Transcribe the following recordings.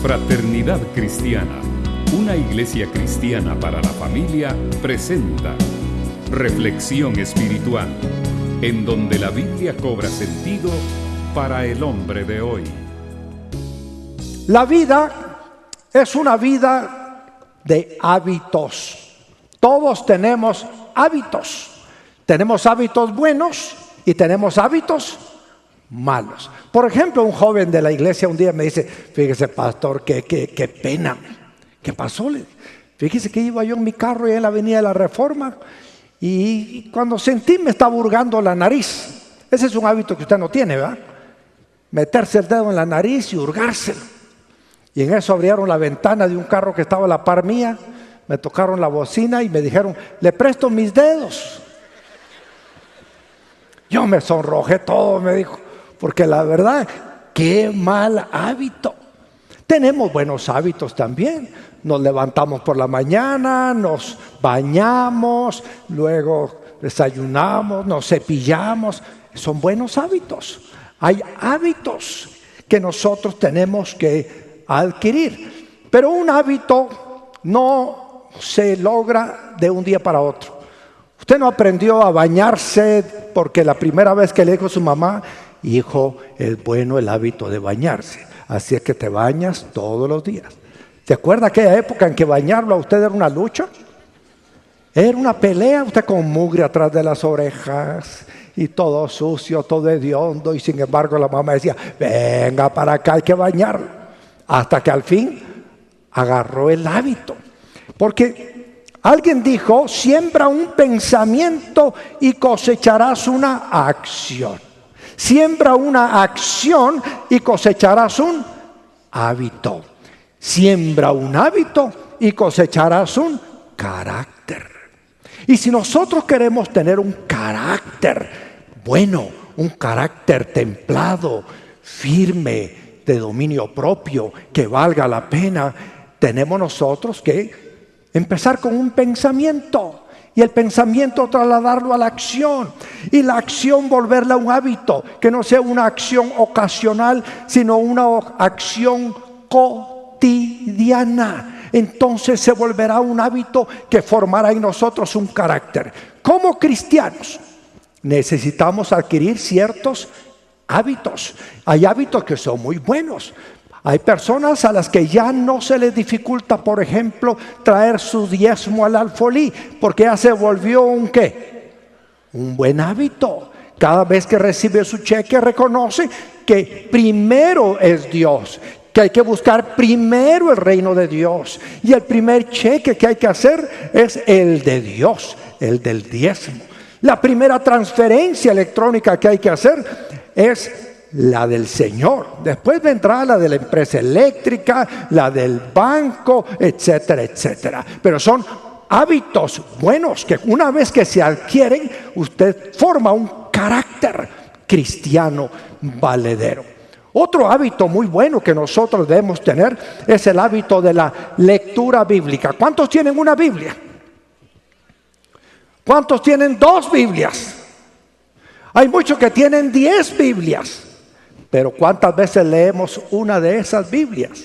Fraternidad Cristiana, una iglesia cristiana para la familia, presenta Reflexión Espiritual, en donde la Biblia cobra sentido para el hombre de hoy. La vida es una vida de hábitos. Todos tenemos hábitos. Tenemos hábitos buenos y tenemos hábitos malos. Por ejemplo, un joven de la iglesia un día me dice: fíjese, pastor, qué pena. ¿Qué pasó? Fíjese que iba yo en mi carro en la avenida de la Reforma y cuando sentí me estaba hurgando la nariz. Ese es un hábito que usted no tiene, ¿verdad? Meterse el dedo en la nariz y hurgárselo. Y en eso abrieron la ventana de un carro que estaba a la par mía, me tocaron la bocina y me dijeron: le presto mis dedos. Yo me sonrojé todo, me dijo, porque la verdad, qué mal hábito. Tenemos buenos hábitos también. Nos levantamos por la mañana, nos bañamos, luego desayunamos, nos cepillamos. Son buenos hábitos. Hay hábitos que nosotros tenemos que adquirir. Pero un hábito no se logra de un día para otro. Usted no aprendió a bañarse porque la primera vez que le dijo a su mamá: hijo, es bueno el hábito de bañarse, así es que te bañas todos los días. ¿Se acuerda aquella época en que bañarlo a usted era una lucha? Era una pelea, usted con mugre atrás de las orejas y todo sucio, todo hediondo, y sin embargo la mamá decía: venga para acá, hay que bañarlo. Hasta que al fin agarró el hábito. Porque alguien dijo: siembra un pensamiento y cosecharás una acción. Siembra una acción y cosecharás un hábito. Siembra un hábito y cosecharás un carácter. Y si nosotros queremos tener un carácter bueno, un carácter templado, firme, de dominio propio, que valga la pena, tenemos nosotros que empezar con un pensamiento. Y el pensamiento trasladarlo a la acción. Y la acción volverla un hábito. Que no sea una acción ocasional, sino una acción cotidiana. Entonces se volverá un hábito que formará en nosotros un carácter. Como cristianos necesitamos adquirir ciertos hábitos. Hay hábitos que son muy buenos. Hay personas a las que ya no se les dificulta, por ejemplo, traer su diezmo al alfolí, porque ya se volvió un ¿qué? Un buen hábito. Cada vez que recibe su cheque reconoce que primero es Dios, que hay que buscar primero el reino de Dios. Y el primer cheque que hay que hacer es el de Dios, el del diezmo. La primera transferencia electrónica que hay que hacer es la del Señor. Después vendrá la de la empresa eléctrica, la del banco, etcétera, etcétera. Pero son hábitos buenos que una vez que se adquieren, usted forma un carácter cristiano valedero. Otro hábito muy bueno que nosotros debemos tener es el hábito de la lectura bíblica. ¿Cuántos tienen una Biblia? ¿Cuántos tienen 2 Biblias? Hay muchos que tienen 10 Biblias. Pero ¿cuántas veces leemos una de esas Biblias?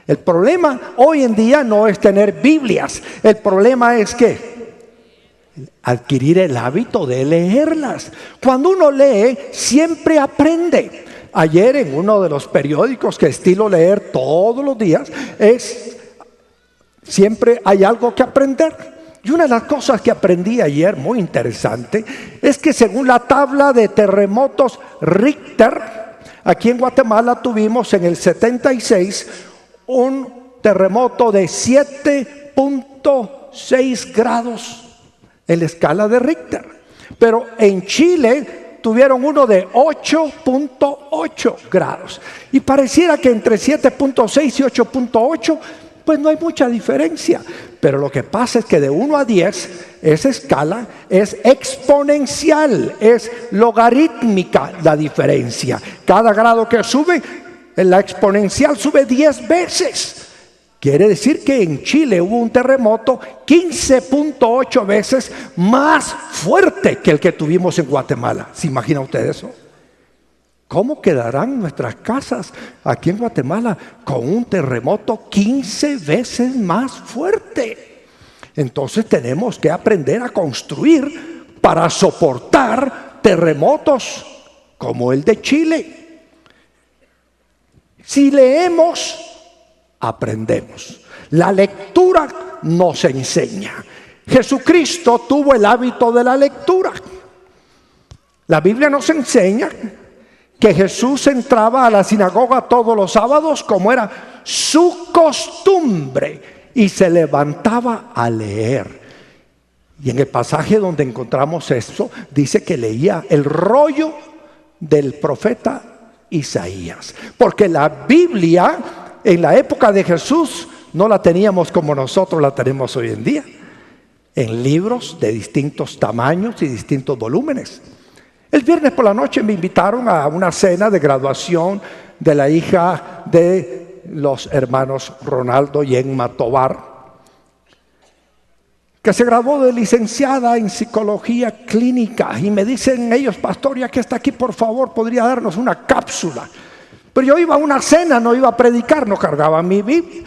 El problema hoy en día no es tener Biblias. El problema es que adquirir el hábito de leerlas. Cuando uno lee, siempre aprende. Ayer en uno de los periódicos que estilo leer todos los días, siempre hay algo que aprender. Y una de las cosas que aprendí ayer, muy interesante, es que según la tabla de terremotos Richter, aquí en Guatemala tuvimos en el 76 un terremoto de 7.6 grados en la escala de Richter. Pero en Chile tuvieron uno de 8.8 grados. Y pareciera que entre 7.6 y 8.8, pues no hay mucha diferencia. Pero lo que pasa es que de 1 a 10, esa escala es exponencial, es logarítmica la diferencia. Cada grado que sube, la exponencial sube 10 veces. Quiere decir que en Chile hubo un terremoto 15.8 veces más fuerte que el que tuvimos en Guatemala. ¿Se imagina usted eso? ¿Cómo quedarán nuestras casas aquí en Guatemala con un terremoto 15 veces más fuerte? Entonces tenemos que aprender a construir para soportar terremotos como el de Chile. Si leemos, aprendemos. La lectura nos enseña. Jesucristo tuvo el hábito de la lectura. La Biblia nos enseña que Jesús entraba a la sinagoga todos los sábados como era su costumbre y se levantaba a leer. Y en el pasaje donde encontramos esto, dice que leía el rollo del profeta Isaías. Porque la Biblia en la época de Jesús no la teníamos como nosotros la tenemos hoy en día, en libros de distintos tamaños y distintos volúmenes. El viernes por la noche me invitaron a una cena de graduación de la hija de los hermanos Ronaldo y Emma Tobar, que se graduó de licenciada en psicología clínica. Y me dicen ellos: pastor, ya que está aquí, por favor, podría darnos una cápsula. Pero yo iba a una cena, no iba a predicar, no cargaba mi Biblia.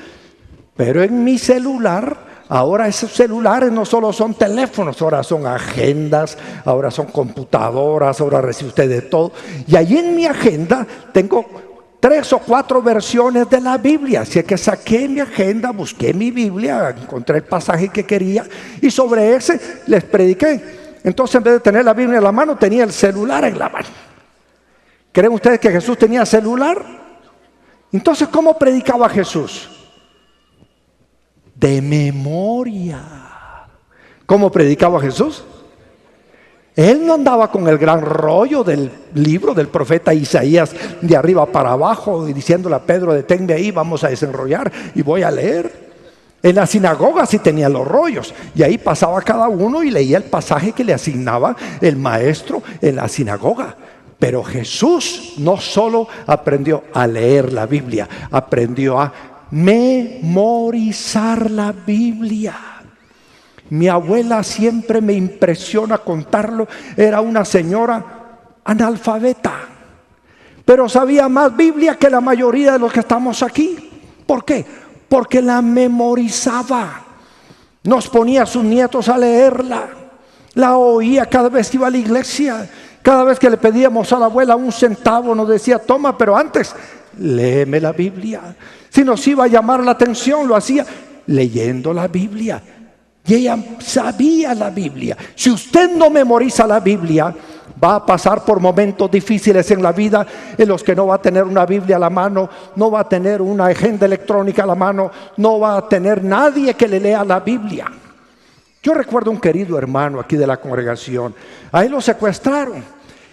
Pero en mi celular, ahora esos celulares no solo son teléfonos, ahora son agendas, ahora son computadoras, ahora recibe usted de todo. Y allí en mi agenda tengo 3 o 4 versiones de la Biblia. Así que saqué mi agenda, busqué mi Biblia, encontré el pasaje que quería y sobre ese les prediqué. Entonces, en vez de tener la Biblia en la mano, tenía el celular en la mano. ¿Creen ustedes que Jesús tenía celular? Entonces, ¿cómo predicaba Jesús? De memoria. ¿Cómo predicaba Jesús? Él no andaba con el gran rollo del libro del profeta Isaías de arriba para abajo y diciéndole a Pedro: deténme ahí, vamos a desenrollar y voy a leer. En la sinagoga sí tenía los rollos y ahí pasaba cada uno y leía el pasaje que le asignaba el maestro en la sinagoga. Pero Jesús no solo aprendió a leer la Biblia, aprendió a memorizar la Biblia. Mi abuela siempre me impresiona contarlo. Era una señora analfabeta, pero sabía más Biblia que la mayoría de los que estamos aquí. ¿Por qué? Porque la memorizaba. Nos ponía a sus nietos a leerla. La oía cada vez que iba a la iglesia. Cada vez que le pedíamos a la abuela un centavo, nos decía: toma, pero antes léeme la Biblia. Si nos iba a llamar la atención, lo hacía leyendo la Biblia. Y ella sabía la Biblia. Si usted no memoriza la Biblia, va a pasar por momentos difíciles en la vida en los que no va a tener una Biblia a la mano, no va a tener una agenda electrónica a la mano, no va a tener nadie que le lea la Biblia. Yo recuerdo un querido hermano aquí de la congregación. A él lo secuestraron.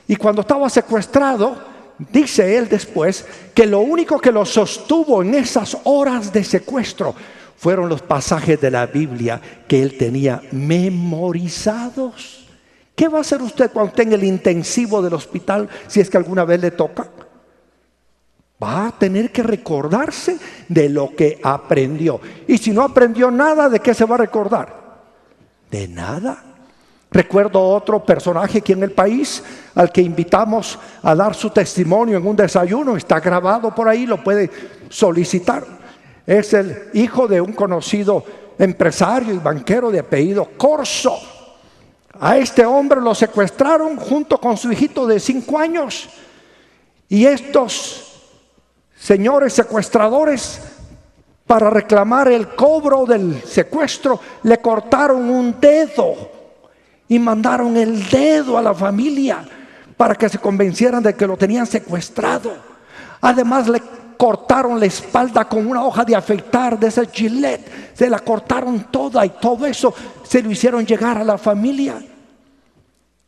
Y cuando estaba secuestrado, dice él después que lo único que lo sostuvo en esas horas de secuestro fueron los pasajes de la Biblia que él tenía memorizados. ¿Qué va a hacer usted cuando esté en el intensivo del hospital si es que alguna vez le toca? Va a tener que recordarse de lo que aprendió. Y si no aprendió nada, ¿de qué se va a recordar? De nada. Recuerdo otro personaje aquí en el país al que invitamos a dar su testimonio en un desayuno. Está grabado por ahí, lo puede solicitar. Es el hijo de un conocido empresario y banquero de apellido Corso. A este hombre lo secuestraron junto con su hijito de 5 años. Y estos señores secuestradores, para reclamar el cobro del secuestro, le cortaron un dedo y mandaron el dedo a la familia para que se convencieran de que lo tenían secuestrado. Además, le cortaron la espalda con una hoja de afeitar de ese Gillette. Se la cortaron toda y todo eso se lo hicieron llegar a la familia.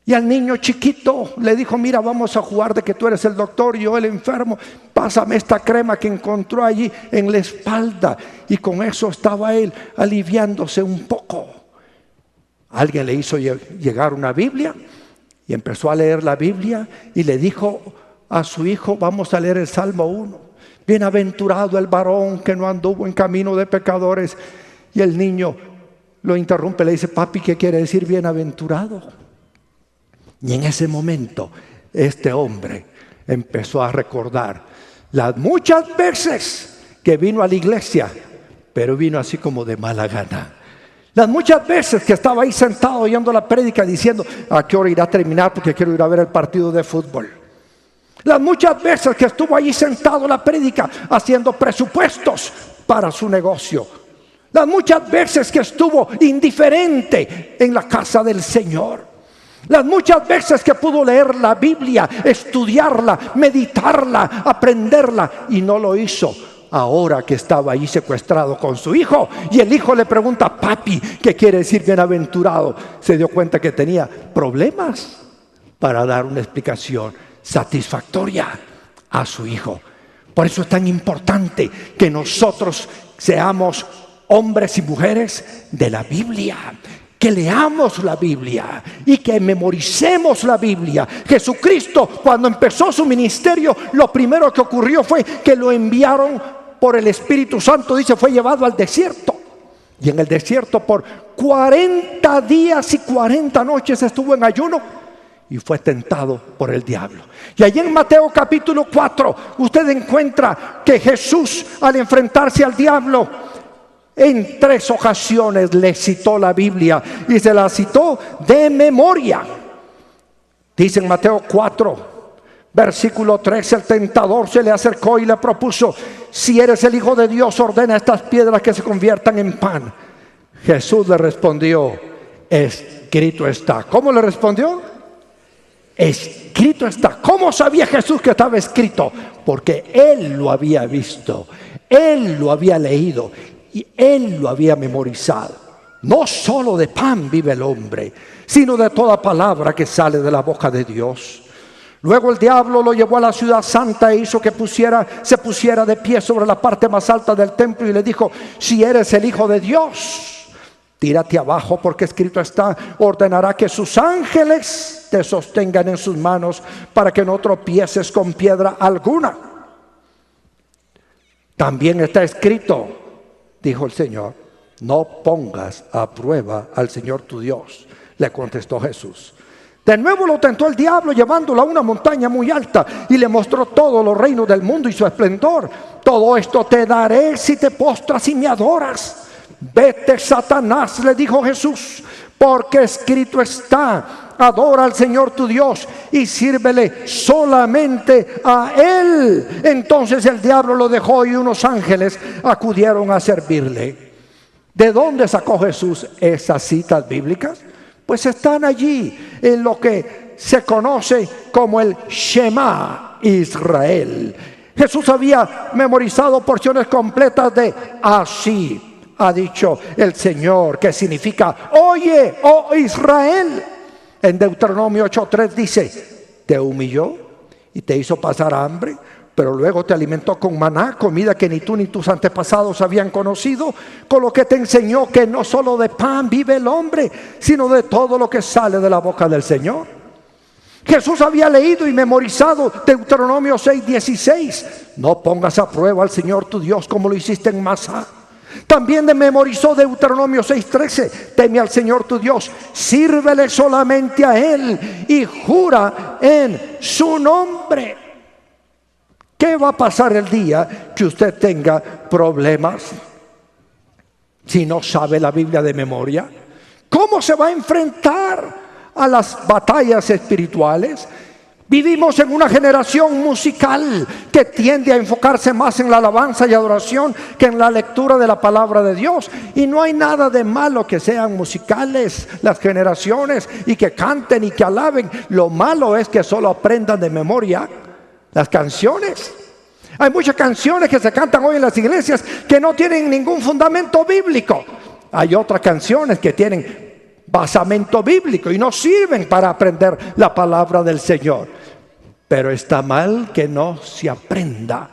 Y al niño chiquito le dijo: mira, vamos a jugar de que tú eres el doctor y yo el enfermo. Pásame esta crema que encontró allí en la espalda. Y con eso estaba él aliviándose un poco. Alguien le hizo llegar una Biblia y empezó a leer la Biblia y le dijo a su hijo: vamos a leer el Salmo 1. Bienaventurado el varón que no anduvo en camino de pecadores. Y el niño lo interrumpe, le dice: papi, ¿qué quiere decir bienaventurado? Y en ese momento este hombre empezó a recordar las muchas veces que vino a la iglesia, pero vino así como de mala gana. Las muchas veces que estaba ahí sentado oyendo la prédica diciendo: ¿a qué hora irá a terminar? Porque quiero ir a ver el partido de fútbol. Las muchas veces que estuvo allí sentado la prédica haciendo presupuestos para su negocio. Las muchas veces que estuvo indiferente en la casa del Señor. Las muchas veces que pudo leer la Biblia, estudiarla, meditarla, aprenderla, y no lo hizo. Ahora que estaba ahí secuestrado con su hijo, y el hijo le pregunta: papi, ¿qué quiere decir bienaventurado? Se dio cuenta que tenía problemas para dar una explicación satisfactoria a su hijo. Por eso es tan importante que nosotros seamos hombres y mujeres de la Biblia, que leamos la Biblia y que memoricemos la Biblia. Jesucristo, cuando empezó su ministerio, lo primero que ocurrió fue que lo enviaron por el Espíritu Santo. Dice, fue llevado al desierto, y en el desierto por 40 días y 40 noches estuvo en ayuno y fue tentado por el diablo. Y allí en Mateo capítulo 4 usted encuentra que Jesús, al enfrentarse al diablo, en 3 ocasiones le citó la Biblia, y se la citó de memoria. Dice en Mateo 4 versículo 13: el tentador se le acercó y le propuso: si eres el Hijo de Dios, ordena a estas piedras que se conviertan en pan. Jesús le respondió: escrito está. ¿Cómo le respondió? Escrito está. ¿Cómo sabía Jesús que estaba escrito? Porque Él lo había visto, Él lo había leído y Él lo había memorizado. No solo de pan vive el hombre, sino de toda palabra que sale de la boca de Dios. Luego el diablo lo llevó a la ciudad santa e hizo que se pusiera de pie sobre la parte más alta del templo y le dijo: si eres el Hijo de Dios, tírate abajo, porque escrito está: ordenará que sus ángeles te sostengan en sus manos para que no tropieces con piedra alguna. También está escrito, dijo el Señor: no pongas a prueba al Señor tu Dios. Le contestó Jesús. De nuevo lo tentó el diablo, llevándolo a una montaña muy alta, y le mostró todos los reinos del mundo y su esplendor. Todo esto te daré si te postras y me adoras. Vete, Satanás, le dijo Jesús, porque escrito está: adora al Señor tu Dios y sírvele solamente a Él. Entonces el diablo lo dejó y unos ángeles acudieron a servirle. ¿De dónde sacó Jesús esas citas bíblicas? Pues están allí en lo que se conoce como el Shema Israel. Jesús había memorizado porciones completas de así ha dicho el Señor, que significa: oye, oh Israel. En Deuteronomio 8:3 dice: te humilló y te hizo pasar hambre, pero luego te alimentó con maná, comida que ni tú ni tus antepasados habían conocido, con lo que te enseñó que no solo de pan vive el hombre, sino de todo lo que sale de la boca del Señor. Jesús había leído y memorizado Deuteronomio 6:16: no pongas a prueba al Señor tu Dios como lo hiciste en Masá. También memorizó Deuteronomio 6:13: teme al Señor tu Dios, sírvele solamente a Él y jura en su nombre. ¿Qué va a pasar el día que usted tenga problemas si no sabe la Biblia de memoria? ¿Cómo se va a enfrentar a las batallas espirituales? Vivimos en una generación musical que tiende a enfocarse más en la alabanza y adoración que en la lectura de la palabra de Dios. Y no hay nada de malo que sean musicales las generaciones y que canten y que alaben. Lo malo es que solo aprendan de memoria las canciones. Hay muchas canciones que se cantan hoy en las iglesias que no tienen ningún fundamento bíblico. Hay otras canciones que tienen basamento bíblico y no sirven para aprender la palabra del Señor. Pero está mal que no se aprenda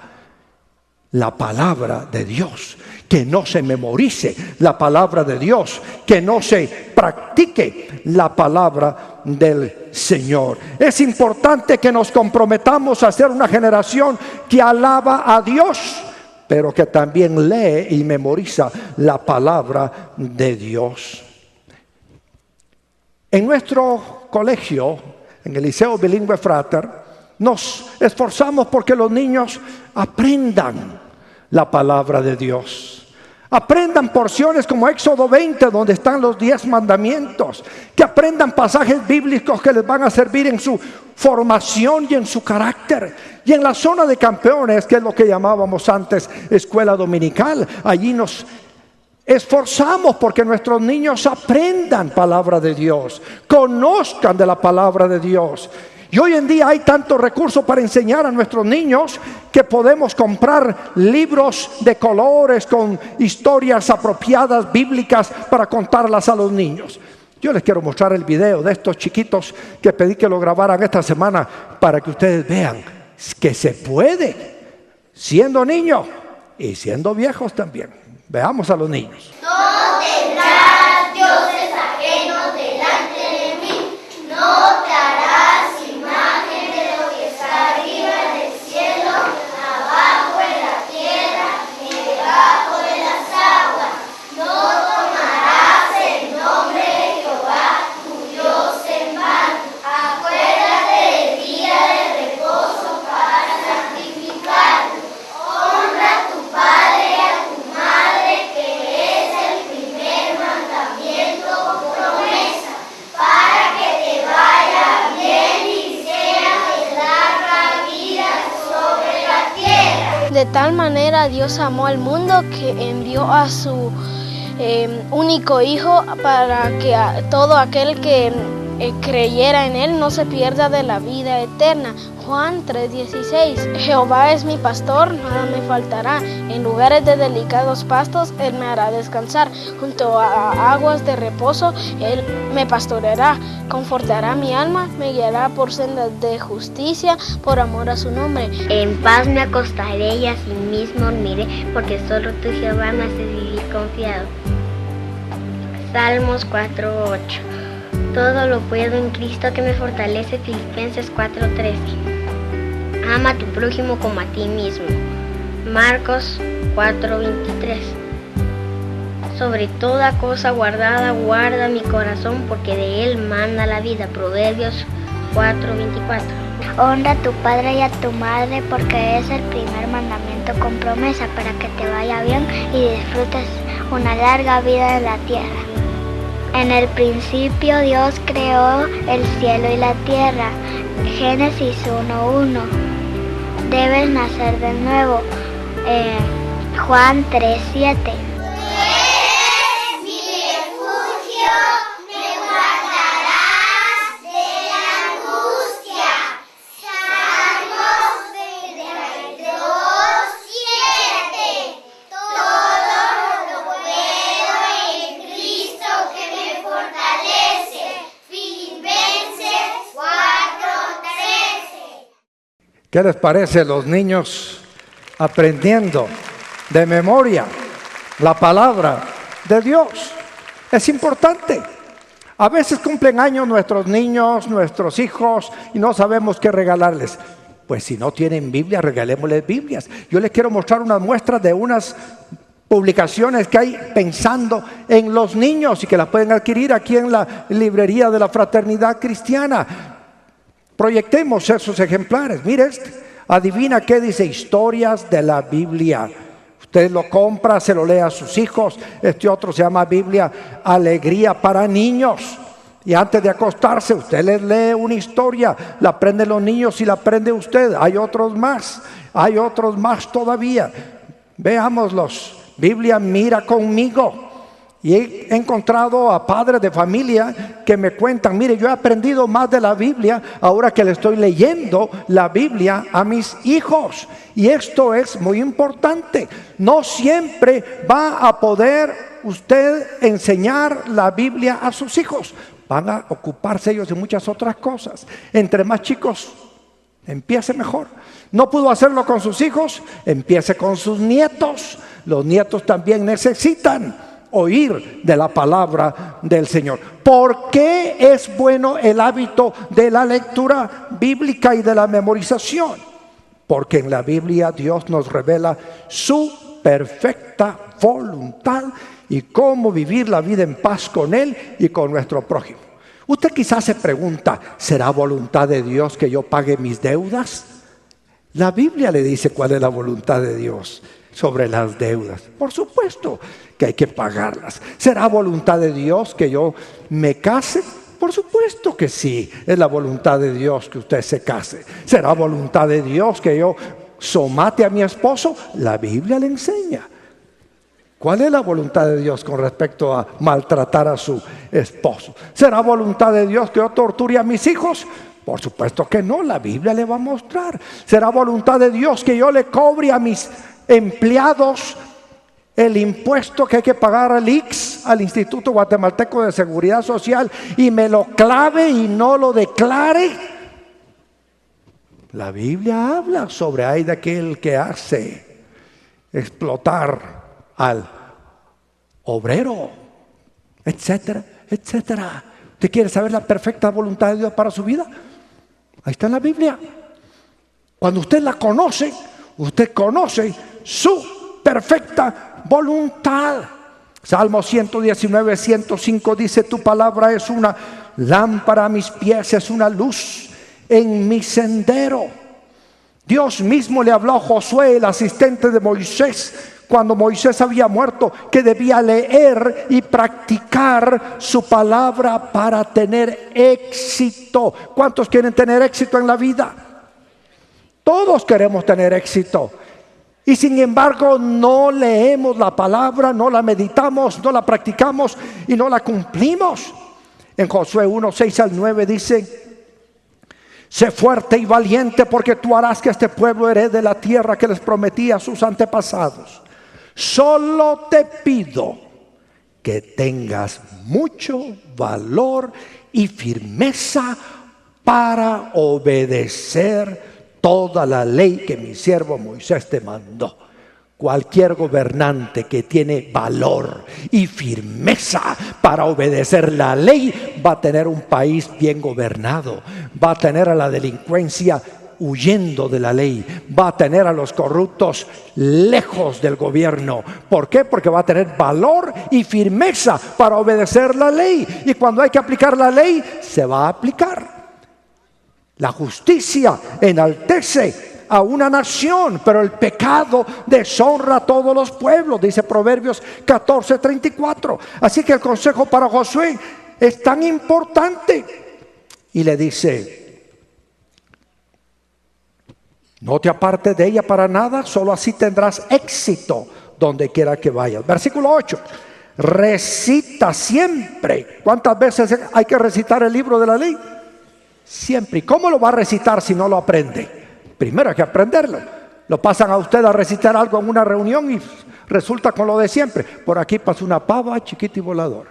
la palabra de Dios, que no se memorice la palabra de Dios, que no se practique la palabra del Señor. Es importante que nos comprometamos a ser una generación que alaba a Dios, pero que también lee y memoriza la palabra de Dios. En nuestro colegio, en el Liceo Bilingüe Frater, nos esforzamos porque los niños aprendan la palabra de Dios. Aprendan porciones como Éxodo 20, donde están los 10 mandamientos. Que aprendan pasajes bíblicos que les van a servir en su formación y en su carácter. Y en la zona de campeones, que es lo que llamábamos antes escuela dominical, allí nos esforzamos porque nuestros niños aprendan palabra de Dios, conozcan de la palabra de Dios. Y hoy en día hay tantos recursos para enseñar a nuestros niños que podemos comprar libros de colores con historias apropiadas bíblicas para contarlas a los niños. Yo les quiero mostrar el video de estos chiquitos que pedí que lo grabaran esta semana para que ustedes vean que se puede, siendo niños y siendo viejos también. Veamos a los niños. No tendrás dioses ajenos delante de mí, no te harás imagen de lo que está arriba en el cielo, abajo en la tierra, ni debajo de las aguas. No tomarás el nombre de Jehová, tu Dios, en vano. Acuérdate del día de reposo para santificarlo. Honra a tu padre y a tu madre, que es el primer mandamiento con promesa, para que te vaya bien y seas de larga vida sobre la tierra. De tal manera Dios amó al mundo que envió a su único Hijo para que todo aquel que creyera en Él no se pierda de la vida eterna. Juan 3:16. Jehová es mi pastor, nada me faltará. En lugares de delicados pastos Él me hará descansar. Junto a aguas de reposo Él me pastoreará. Confortará mi alma, me guiará por sendas de justicia, por amor a su nombre. En paz me acostaré y así mismo dormiré, porque solo tú, Jehová, me haces vivir confiado. Salmos 4:8. Todo lo puedo en Cristo que me fortalece. Filipenses 4:13. Ama a tu prójimo como a ti mismo. Marcos 4:23. Sobre toda cosa guardada, guarda mi corazón, porque de él mana la vida. Proverbios 4:24. Honra a tu padre y a tu madre, porque es el primer mandamiento con promesa, para que te vaya bien y disfrutes una larga vida en la tierra. En el principio Dios creó el cielo y la tierra. Génesis 1:1. Debes nacer de nuevo. Juan 3:7. ¿Qué les parece los niños aprendiendo de memoria la palabra de Dios? Es importante. A veces cumplen años nuestros niños, nuestros hijos, y no sabemos qué regalarles. Pues si no tienen Biblia, regalémosles Biblias. Yo les quiero mostrar unas muestras de unas publicaciones que hay pensando en los niños y que las pueden adquirir aquí en la librería de la Fraternidad Cristiana. Proyectemos esos ejemplares. Mire este. Adivina qué dice: historias de la Biblia. Usted lo compra, se lo lee a sus hijos. Este otro se llama Biblia Alegría para Niños. Y antes de acostarse, usted les lee una historia. La aprenden los niños y la aprende usted. Hay otros más todavía. Veámoslos. Biblia Mira Conmigo. Y he encontrado a padres de familia que me cuentan: mire, yo he aprendido más de la Biblia ahora que le estoy leyendo la Biblia a mis hijos. Y esto es muy importante. No siempre va a poder usted enseñar la Biblia a sus hijos. Van a ocuparse ellos de muchas otras cosas. Entre más chicos, empiece mejor. No pudo hacerlo con sus hijos, empiece con sus nietos. Los nietos también necesitan oír de la palabra del Señor. ¿Por qué es bueno el hábito de la lectura bíblica y de la memorización? Porque en la Biblia Dios nos revela su perfecta voluntad y cómo vivir la vida en paz con Él y con nuestro prójimo. Usted quizás se pregunta, ¿será voluntad de Dios que yo pague mis deudas? La Biblia le dice cuál es la voluntad de Dios sobre las deudas. Por supuesto que hay que pagarlas. ¿Será voluntad de Dios que yo me case? Por supuesto que sí, es la voluntad de Dios que usted se case. ¿Será voluntad de Dios que yo somate a mi esposo? La Biblia le enseña. ¿Cuál es la voluntad de Dios con respecto a maltratar a su esposo? ¿Será voluntad de Dios que yo torture a mis hijos? Por supuesto que no, la Biblia le va a mostrar. ¿Será voluntad de Dios que yo le cobre a mis empleados el impuesto que hay que pagar al IX, al Instituto Guatemalteco de Seguridad Social, y me lo clave y no lo declare? La Biblia habla sobre hay de aquel que hace explotar al obrero, etcétera, etcétera. ¿Usted quiere saber la perfecta voluntad de Dios para su vida? Ahí está en la Biblia. Cuando usted la conoce, usted conoce su perfecta voluntad. Salmo 119, 105 dice: tu palabra es una lámpara a mis pies, es una luz en mi sendero. Dios mismo le habló a Josué, el asistente de Moisés, cuando Moisés había muerto, que debía leer y practicar su palabra para tener éxito. ¿Cuántos quieren tener éxito en la vida? Todos queremos tener éxito. Y sin embargo no leemos la palabra, no la meditamos, no la practicamos y no la cumplimos. En Josué 1, 6 al 9 dice: sé fuerte y valiente, porque tú harás que este pueblo herede la tierra que les prometí a sus antepasados. Solo te pido que tengas mucho valor y firmeza para obedecer toda la ley que mi siervo Moisés te mandó. Cualquier gobernante que tiene valor y firmeza para obedecer la ley va a tener un país bien gobernado, va a tener a la delincuencia huyendo de la ley, va a tener a los corruptos lejos del gobierno. ¿Por qué? Porque va a tener valor y firmeza para obedecer la ley, y cuando hay que aplicar la ley, se va a aplicar. La justicia enaltece a una nación, pero el pecado deshonra a todos los pueblos, dice Proverbios 14:34. Así que el consejo para Josué es tan importante, y le dice: no te apartes de ella para nada, solo así tendrás éxito donde quiera que vayas. Versículo 8: recita siempre. ¿Cuántas veces hay que recitar el libro de la ley? Siempre. ¿Y cómo lo va a recitar si no lo aprende? Primero hay que aprenderlo. Lo pasan a usted a recitar algo en una reunión y resulta con lo de siempre. Por aquí pasa una pava chiquita y voladora.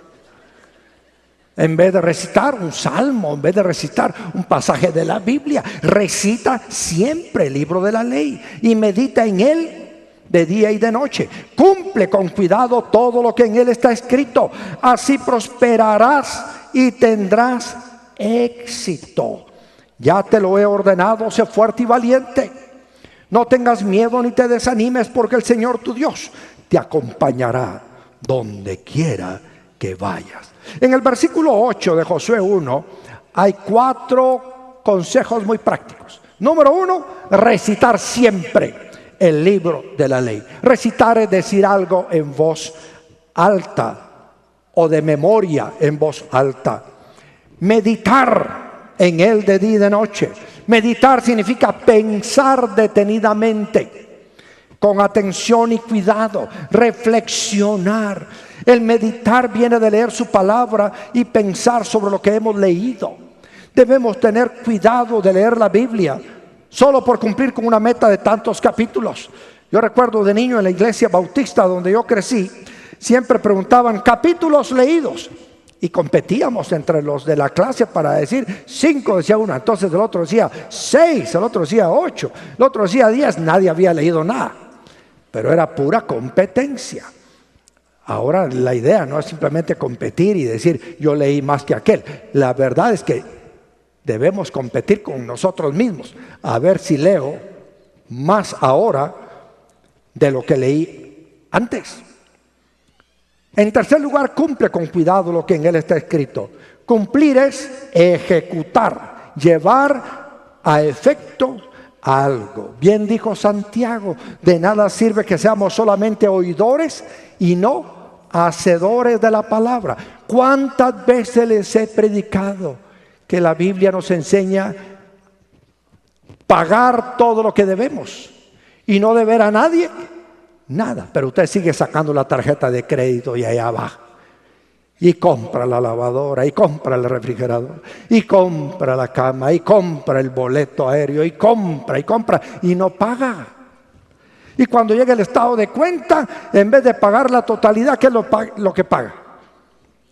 En vez de recitar un salmo, en vez de recitar un pasaje de la Biblia, recita siempre el libro de la ley y medita en él de día y de noche. Cumple con cuidado todo lo que en él está escrito. Así prosperarás y tendrás éxito. Ya te lo he ordenado, sé fuerte y valiente. No tengas miedo ni te desanimes, porque el Señor tu Dios te acompañará donde quiera que vayas. En el versículo 8 de Josué 1 hay 4 consejos muy prácticos. Número 1, recitar siempre el libro de la ley. Recitar es decir algo en voz alta o de memoria en voz alta. Meditar en él de día y de noche. Meditar significa pensar detenidamente, con atención y cuidado, reflexionar. El meditar viene de leer su palabra y pensar sobre lo que hemos leído. Debemos tener cuidado de leer la Biblia solo por cumplir con una meta de tantos capítulos. Yo recuerdo de niño en la iglesia bautista donde yo crecí, siempre preguntaban capítulos leídos y competíamos entre los de la clase para decir 5, decía uno, entonces el otro decía 6, el otro decía 8, el otro decía 10, nadie había leído nada, pero era pura competencia. Ahora la idea no es simplemente competir y decir yo leí más que aquel. La verdad es que debemos competir con nosotros mismos, a ver si leo más ahora de lo que leí antes. En tercer lugar, cumple con cuidado lo que en él está escrito. Cumplir es ejecutar, llevar a efecto algo. Bien dijo Santiago, de nada sirve que seamos solamente oidores y no hacedores de la palabra. ¿Cuántas veces les he predicado que la Biblia nos enseña pagar todo lo que debemos y no deber a nadie? Nada, pero usted sigue sacando la tarjeta de crédito y allá va y compra la lavadora, y compra el refrigerador, y compra la cama, y compra el boleto aéreo, y compra, y no paga. Y cuando llega el estado de cuenta, en vez de pagar la totalidad, ¿qué es lo que paga?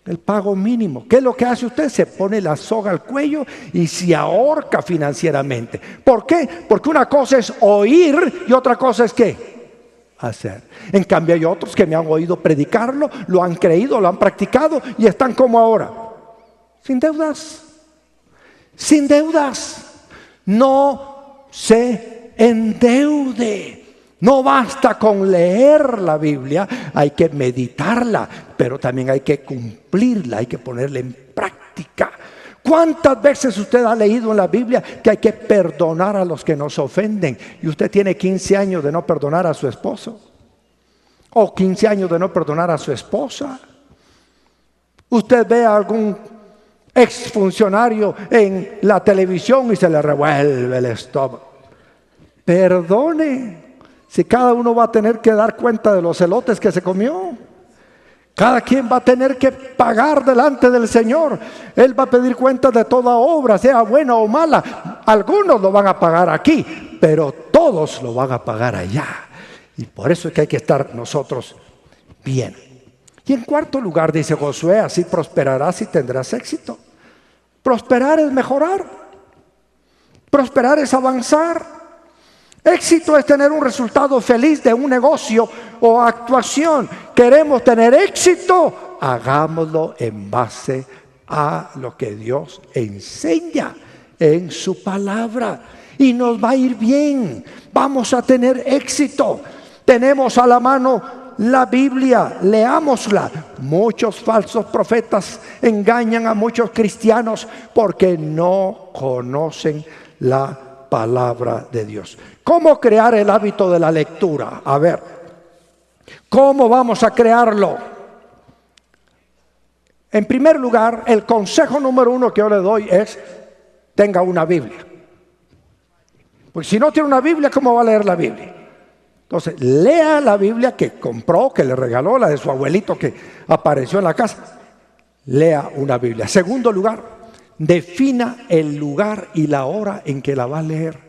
El pago mínimo. ¿Qué es lo que hace usted? Se pone la soga al cuello y se ahorca financieramente. ¿Por qué? Porque una cosa es oír y otra cosa es ¿qué? Hacer. En cambio hay otros que me han oído predicarlo, lo han creído, lo han practicado y están como ahora, sin deudas. Sin deudas. No se endeude. No basta con leer la Biblia, hay que meditarla, pero también hay que cumplirla, hay que ponerla en práctica. ¿Cuántas veces usted ha leído en la Biblia que hay que perdonar a los que nos ofenden? Y usted tiene 15 años de no perdonar a su esposo, o 15 años de no perdonar a su esposa. Usted ve a algún exfuncionario en la televisión y se le revuelve el estómago. Perdone. Si cada uno va a tener que dar cuenta de los elotes que se comió, cada quien va a tener que pagar delante del Señor. Él va a pedir cuenta de toda obra, sea buena o mala. Algunos lo van a pagar aquí, pero todos lo van a pagar allá. Y por eso es que hay que estar nosotros bien. Y en cuarto lugar dice Josué, así prosperarás y tendrás éxito. Prosperar es mejorar. Prosperar es avanzar. Éxito es tener un resultado feliz de un negocio o actuación. Queremos tener éxito, hagámoslo en base a lo que Dios enseña en su palabra. Y nos va a ir bien, vamos a tener éxito. Tenemos a la mano la Biblia, leámosla. Muchos falsos profetas engañan a muchos cristianos porque no conocen la palabra de Dios. ¿Cómo crear el hábito de la lectura? A ver, ¿cómo vamos a crearlo? En primer lugar, el consejo número 1 que yo le doy es: tenga una Biblia. Porque si no tiene una Biblia, ¿cómo va a leer la Biblia? Entonces, lea la Biblia que compró, que le regaló, la de su abuelito que apareció en la casa. Lea una Biblia. Segundo lugar, defina el lugar y la hora en que la va a leer.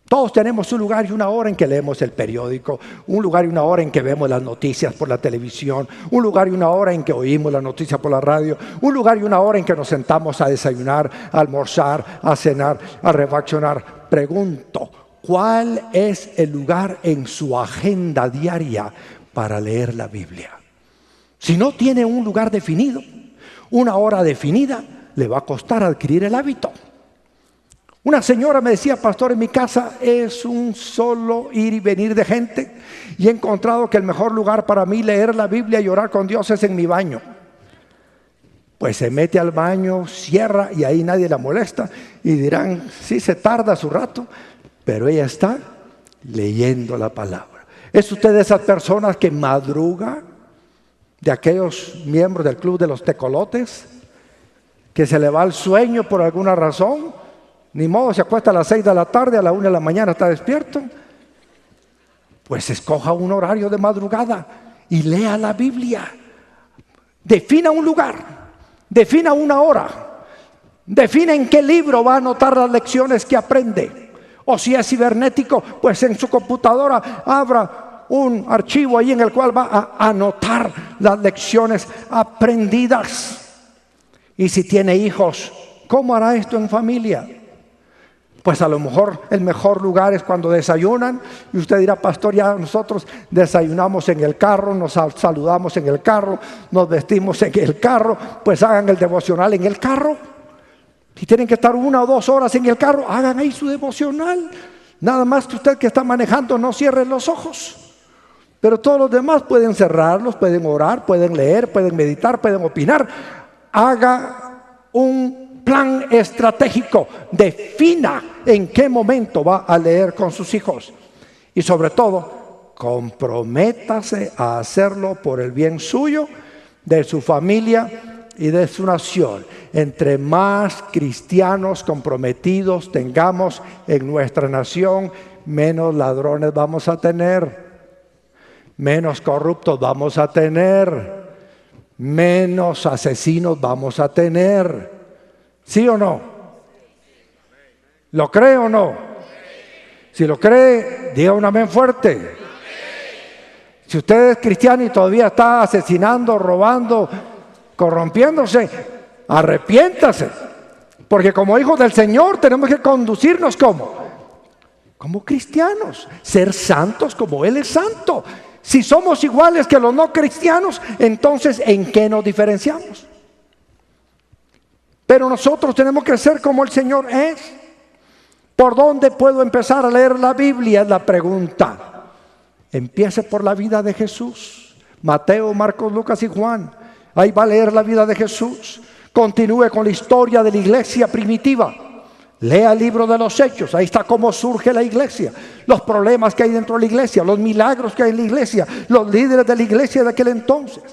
Todos tenemos un lugar y una hora en que leemos el periódico, un lugar y una hora en que vemos las noticias por la televisión, un lugar y una hora en que oímos las noticias por la radio, un lugar y una hora en que nos sentamos a desayunar, a almorzar, a cenar, a refaccionar. Pregunto, ¿cuál es el lugar en su agenda diaria para leer la Biblia? Si no tiene un lugar definido, una hora definida, le va a costar adquirir el hábito. Una señora me decía: pastor, en mi casa es un solo ir y venir de gente y he encontrado que el mejor lugar para mí leer la Biblia y orar con Dios es en mi baño. Pues se mete al baño, cierra y ahí nadie la molesta y dirán: sí, se tarda su rato, pero ella está leyendo la palabra. ¿Es usted de esas personas que madruga? ¿De aquellos miembros del club de los tecolotes que se le va el sueño por alguna razón? Ni modo, se acuesta a las 6 de la tarde, a la 1 de la mañana está despierto. Pues escoja un horario de madrugada y lea la Biblia. Defina un lugar, defina una hora, defina en qué libro va a anotar las lecciones que aprende. O si es cibernético, pues en su computadora abra un archivo ahí en el cual va a anotar las lecciones aprendidas. Y si tiene hijos, ¿cómo hará esto en familia? Pues a lo mejor el mejor lugar es cuando desayunan. Y usted dirá: pastor, ya nosotros desayunamos en el carro, nos saludamos en el carro, nos vestimos en el carro. Pues hagan el devocional en el carro. Si tienen que estar 1 o 2 horas en el carro, hagan ahí su devocional. Nada más que usted que está manejando no cierre los ojos. Pero todos los demás pueden cerrarlos, pueden orar, pueden leer, pueden meditar, pueden opinar. haga un plan estratégico, defina en qué momento va a leer con sus hijos y sobre todo, comprométase a hacerlo por el bien suyo, de su familia y de su nación. Entre más cristianos comprometidos tengamos en nuestra nación, menos ladrones vamos a tener, menos corruptos vamos a tener, menos asesinos vamos a tener. ¿Sí o no? ¿Lo cree o no? Si lo cree, diga un amén fuerte. Si usted es cristiano y todavía está asesinando, robando, corrompiéndose, arrepiéntase. Porque como hijos del Señor tenemos que conducirnos como cristianos, ser santos como Él es santo. Si somos iguales que los no cristianos, entonces ¿en qué nos diferenciamos? Pero nosotros tenemos que ser como el Señor es. ¿Por dónde puedo empezar a leer la Biblia? Es la pregunta. Empiece por la vida de Jesús. Mateo, Marcos, Lucas y Juan. Ahí va a leer la vida de Jesús. Continúe con la historia de la iglesia primitiva. Lea el libro de los Hechos. Ahí está cómo surge la iglesia, los problemas que hay dentro de la iglesia, los milagros que hay en la iglesia, los líderes de la iglesia de aquel entonces.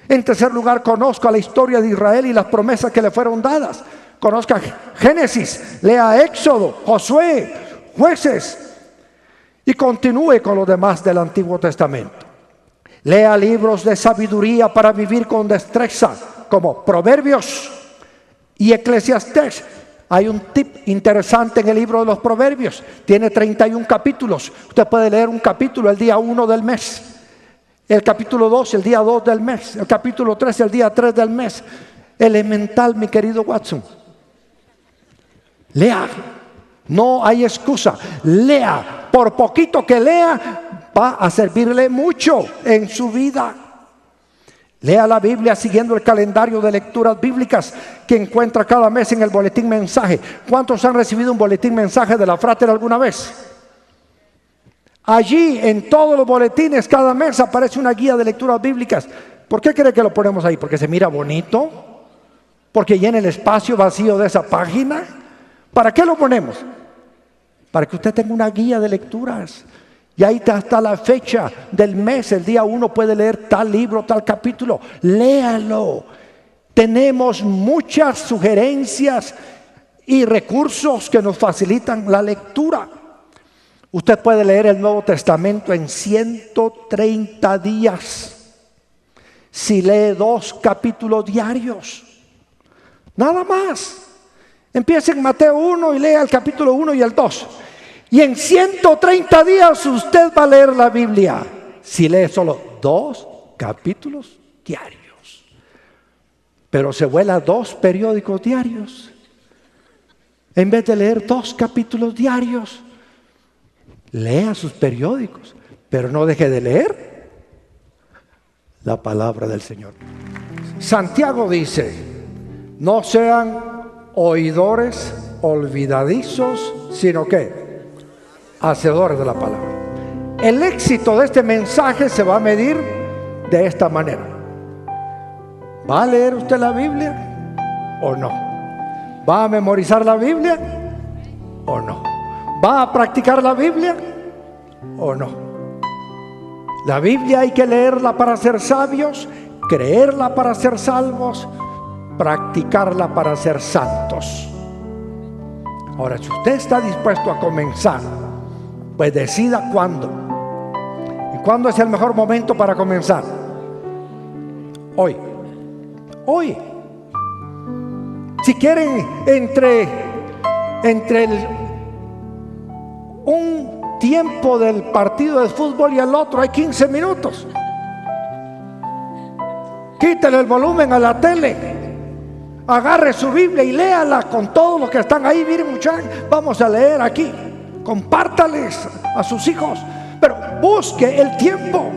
En tercer lugar, conozca la historia de Israel y las promesas que le fueron dadas. Conozca Génesis, lea Éxodo, Josué, Jueces y continúe con los demás del Antiguo Testamento. Lea libros de sabiduría para vivir con destreza, como Proverbios y Eclesiastés. Hay un tip interesante en el libro de los Proverbios. Tiene 31 capítulos. Usted puede leer un capítulo el día 1 del mes. El capítulo 2 el día 2 del mes. El capítulo 3 el día 3 del mes. Elemental, mi querido Watson. Lea. No hay excusa. Lea. Por poquito que lea, va a servirle mucho en su vida. Lea la Biblia siguiendo el calendario de lecturas bíblicas que encuentra cada mes en el boletín mensaje. ¿Cuántos han recibido un boletín mensaje de la Frater alguna vez? Allí en todos los boletines cada mes aparece una guía de lecturas bíblicas. ¿Por qué cree que lo ponemos ahí? ¿Porque se mira bonito? ¿Porque llena el espacio vacío de esa página? ¿Para qué lo ponemos? Para que usted tenga una guía de lecturas. Y ahí está la fecha del mes. El día 1 puede leer tal libro, tal capítulo. Léalo. Tenemos muchas sugerencias y recursos que nos facilitan la lectura. Usted puede leer el Nuevo Testamento en 130 días. Si lee 2 capítulos diarios. Nada más. Empiece en Mateo 1 y lea el capítulo 1 y el 2. Y en 130 días usted va a leer la Biblia. Si lee solo 2 capítulos diarios. Pero se vuela 2 periódicos diarios. En vez de leer 2 capítulos diarios, lea sus periódicos. Pero no deje de leer la palabra del Señor. Santiago dice: no sean oidores olvidadizos, sino que hacedores de la palabra. El éxito de este mensaje se va a medir de esta manera. ¿Va a leer usted la Biblia o no? ¿Va a memorizar la Biblia o no? ¿Va a practicar la Biblia o no? La Biblia hay que leerla para ser sabios, creerla para ser salvos, practicarla para ser santos. Ahora, si usted está dispuesto a comenzar, pues decida cuándo. ¿Y cuándo es el mejor momento para comenzar? Hoy. Hoy. Si quieren, entre un tiempo del partido de fútbol y el otro hay 15 minutos. Quítele el volumen a la tele. Agarre su Biblia y léala con todos los que están ahí. Miren, muchachos, vamos a leer aquí. Compártales a sus hijos, pero busque el tiempo.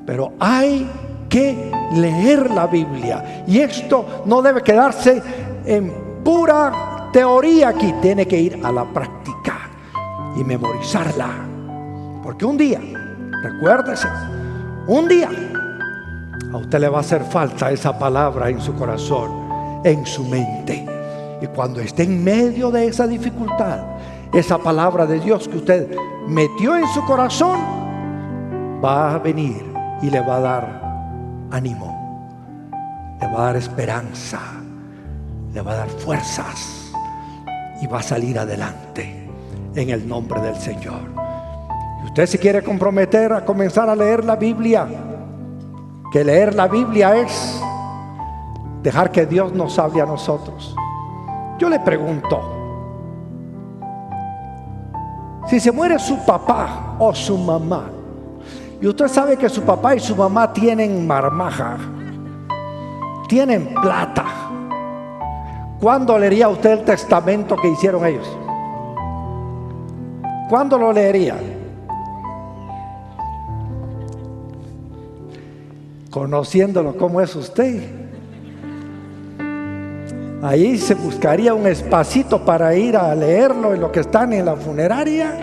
Pero hay que leer la Biblia, y esto no debe quedarse en pura teoría aquí, tiene que ir a la práctica y memorizarla, porque un día, recuérdese, un día a usted le va a hacer falta esa palabra en su corazón, en su mente. Y cuando esté en medio de esa dificultad, esa palabra de Dios que usted metió en su corazón va a venir y le va a dar ánimo, le va a dar esperanza, le va a dar fuerzas y va a salir adelante en el nombre del Señor. Y usted se quiere comprometer a comenzar a leer la Biblia, que leer la Biblia es dejar que Dios nos hable a nosotros. Yo le pregunto, si se muere su papá o su mamá, y usted sabe que su papá y su mamá tienen marmaja, tienen plata, ¿cuándo leería usted el testamento que hicieron ellos? ¿Cuándo lo leería? Conociéndolo como es usted, ahí se buscaría un espacito para ir a leerlo en lo que están en la funeraria,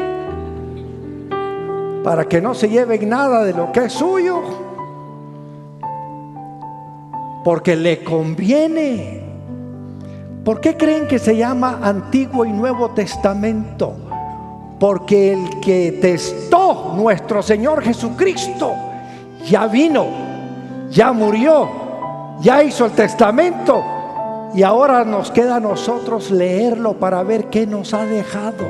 para que no se lleven nada de lo que es suyo, porque le conviene. ¿Por qué creen que se llama Antiguo y Nuevo Testamento? Porque el que testó, nuestro Señor Jesucristo, ya vino, ya murió, ya hizo el testamento, y ahora nos queda a nosotros leerlo para ver qué nos ha dejado.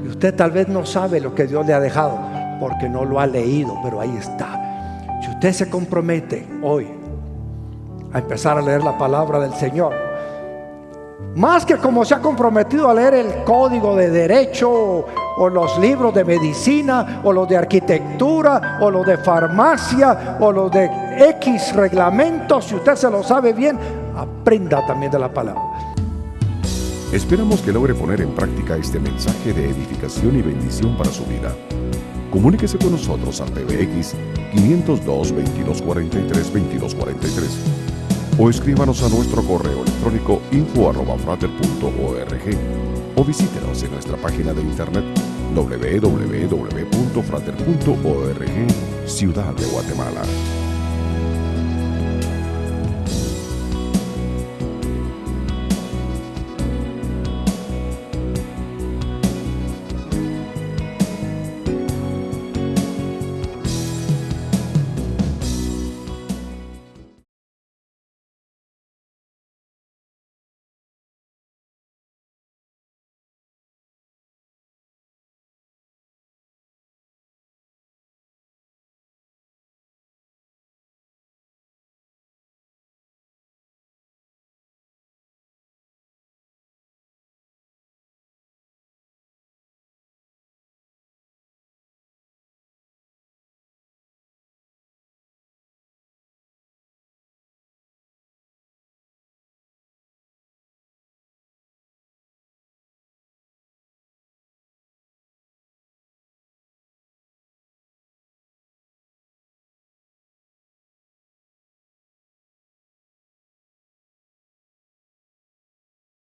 Y usted tal vez no sabe lo que Dios le ha dejado porque no lo ha leído, pero ahí está. Si usted se compromete hoy a empezar a leer la palabra del Señor, más que como se ha comprometido a leer el código de derecho o los libros de medicina o los de arquitectura o los de farmacia o los de X reglamentos, si usted se lo sabe bien, aprenda también de la palabra. Esperamos que logre poner en práctica este mensaje de edificación y bendición para su vida. Comuníquese con nosotros al PBX 502-2243-2243 o escríbanos a nuestro correo electrónico info@frater.org o visítenos en nuestra página de internet www.frater.org, Ciudad de Guatemala.